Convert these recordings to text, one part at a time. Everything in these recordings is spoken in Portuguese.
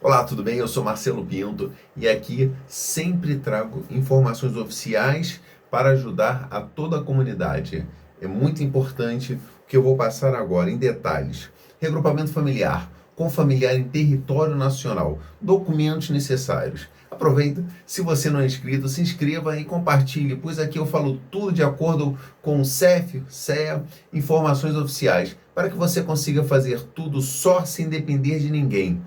Olá, tudo bem? Eu sou Marcelo Pinto e aqui sempre trago informações oficiais para ajudar a toda a comunidade. É muito importante o que eu vou passar agora em detalhes. Regrupamento familiar, com familiar em território nacional, documentos necessários. Aproveita, se você não é inscrito, se inscreva e compartilhe, pois aqui eu falo tudo de acordo com o CEF, CEA, informações oficiais, para que você consiga fazer tudo só sem depender de ninguém,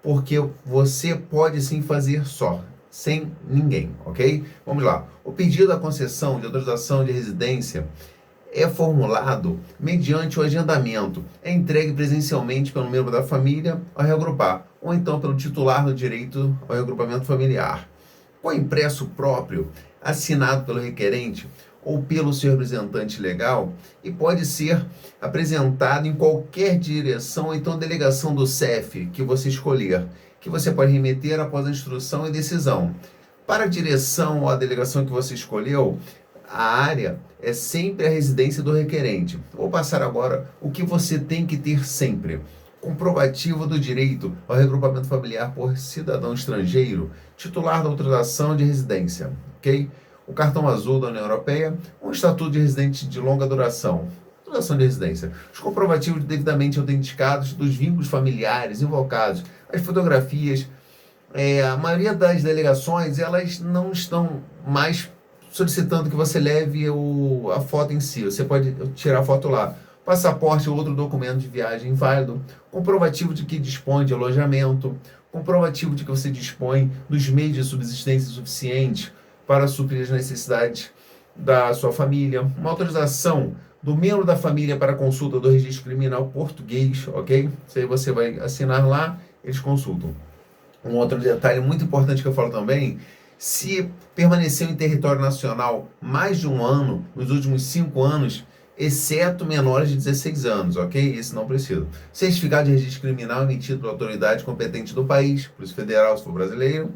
porque você pode sim fazer só, sem ninguém, ok? Vamos lá. O pedido da concessão de autorização de residência é formulado mediante o agendamento. É entregue presencialmente pelo membro da família ao reagrupar, ou então pelo titular do direito ao reagrupamento familiar. Com impresso próprio, assinado pelo requerente ou pelo seu representante legal, e pode ser apresentado em qualquer direção ou então delegação do CEF que você escolher, que você pode remeter após a instrução e decisão. Para a direção ou a delegação que você escolheu, a área é sempre a residência do requerente. Vou passar agora o que você tem que ter sempre: comprovativo do direito ao regrupamento familiar por cidadão estrangeiro, titular da autorização de residência, ok? O cartão azul da União Europeia, um estatuto de residente de longa duração, duração de residência, os comprovativos devidamente autenticados dos vínculos familiares invocados, as fotografias. A maioria das delegações, elas não estão mais solicitando que você leve a foto em si. Você pode tirar a foto lá. Passaporte ou outro documento de viagem válido, comprovativo de que dispõe de alojamento, comprovativo de que você dispõe dos meios de subsistência suficientes para suprir as necessidades da sua família, uma autorização do membro da família para consulta do registro criminal português, ok? Isso aí você vai assinar lá, eles consultam. Um outro detalhe muito importante que eu falo também: se permaneceu em território nacional mais de um ano nos últimos 5 anos, exceto menores de 16 anos, ok? Esse não precisa. Certificado de registro criminal emitido pela autoridade competente do país, Polícia Federal, se for brasileiro,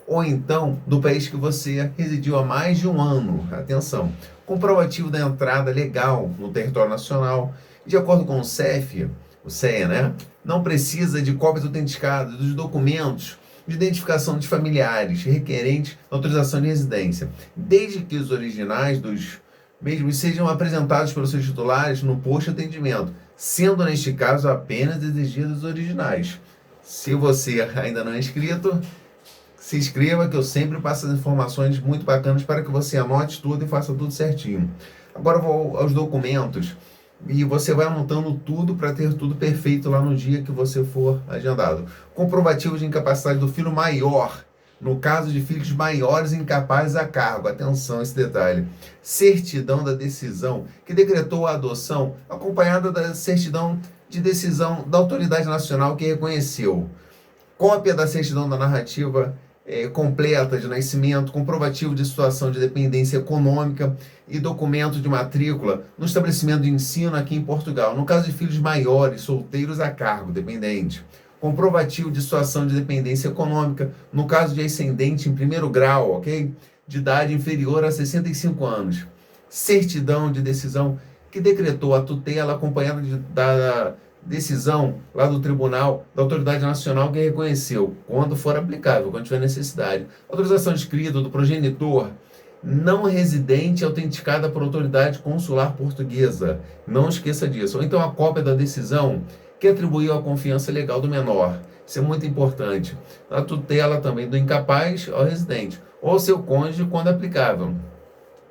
ou então do país que você residiu há mais de um ano. Atenção. Comprovativo da entrada legal no território nacional. De acordo com o CEF, o CEA, né? Não precisa de cópias autenticadas dos documentos de identificação de familiares requerentes da autorização de residência, desde que os originais dos mesmos sejam apresentados pelos seus titulares no posto de atendimento, sendo neste caso apenas exigidos os originais. Se você ainda não é inscrito, se inscreva, que eu sempre passo as informações muito bacanas para que você anote tudo e faça tudo certinho. Agora eu vou aos documentos e você vai anotando tudo para ter tudo perfeito lá no dia que você for agendado. Comprovativo de incapacidade do filho maior, no caso de filhos maiores incapazes a cargo. Atenção a esse detalhe. Certidão da decisão que decretou a adoção, acompanhada da certidão de decisão da autoridade nacional que reconheceu. Cópia da certidão da narrativa completa de nascimento, comprovativo de situação de dependência econômica e documento de matrícula no estabelecimento de ensino aqui em Portugal, no caso de filhos maiores, solteiros a cargo, dependente. Comprovativo de situação de dependência econômica no caso de ascendente em primeiro grau, ok? De idade inferior a 65 anos. Certidão de decisão que decretou a tutela acompanhada da decisão lá do tribunal, da autoridade nacional que reconheceu, quando for aplicável, quando tiver necessidade. Autorização escrita do progenitor não residente autenticada por autoridade consular portuguesa. Não esqueça disso. Ou então a cópia da decisão que atribuiu a confiança legal do menor. Isso é muito importante. A tutela também do incapaz ao residente, ou seu cônjuge, quando aplicável.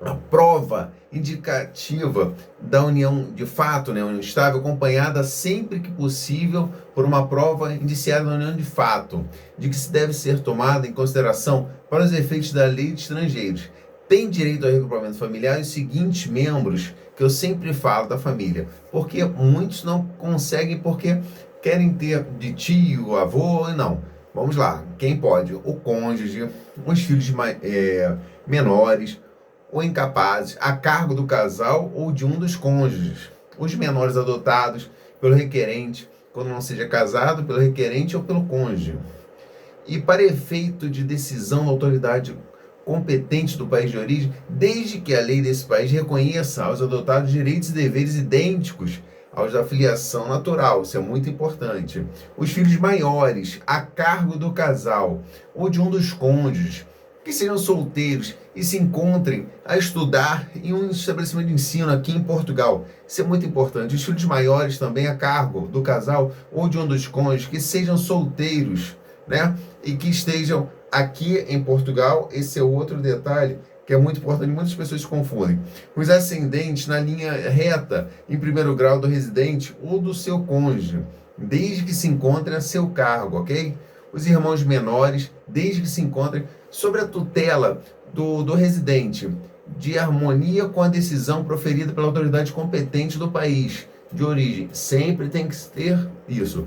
A prova indicativa da união de fato, né, união estável, acompanhada sempre que possível por uma prova indiciada na união de fato, de que se deve ser tomada em consideração para os efeitos da lei de estrangeiros. Tem direito ao regrupamento familiar os seguintes membros, que eu sempre falo da família, porque muitos não conseguem porque querem ter de tio, avô, não. Vamos lá, quem pode? O cônjuge, os filhos menores, ou incapazes, a cargo do casal ou de um dos cônjuges, os menores adotados pelo requerente, quando não seja casado, pelo requerente ou pelo cônjuge. E para efeito de decisão da autoridade competente do país de origem, desde que a lei desse país reconheça aos adotados direitos e deveres idênticos aos da filiação natural, isso é muito importante. Os filhos maiores, a cargo do casal ou de um dos cônjuges, que sejam solteiros e se encontrem a estudar em um estabelecimento de ensino aqui em Portugal. Isso é muito importante. Os filhos maiores também a cargo do casal ou de um dos cônjuges que sejam solteiros, né? E que estejam aqui em Portugal. Esse é outro detalhe que é muito importante, muitas pessoas se confundem. Os ascendentes na linha reta, em primeiro grau do residente ou do seu cônjuge, desde que se encontrem a seu cargo, ok? Os irmãos menores, desde que se encontrem sob a tutela do residente, de harmonia com a decisão proferida pela autoridade competente do país de origem. Sempre tem que ter isso.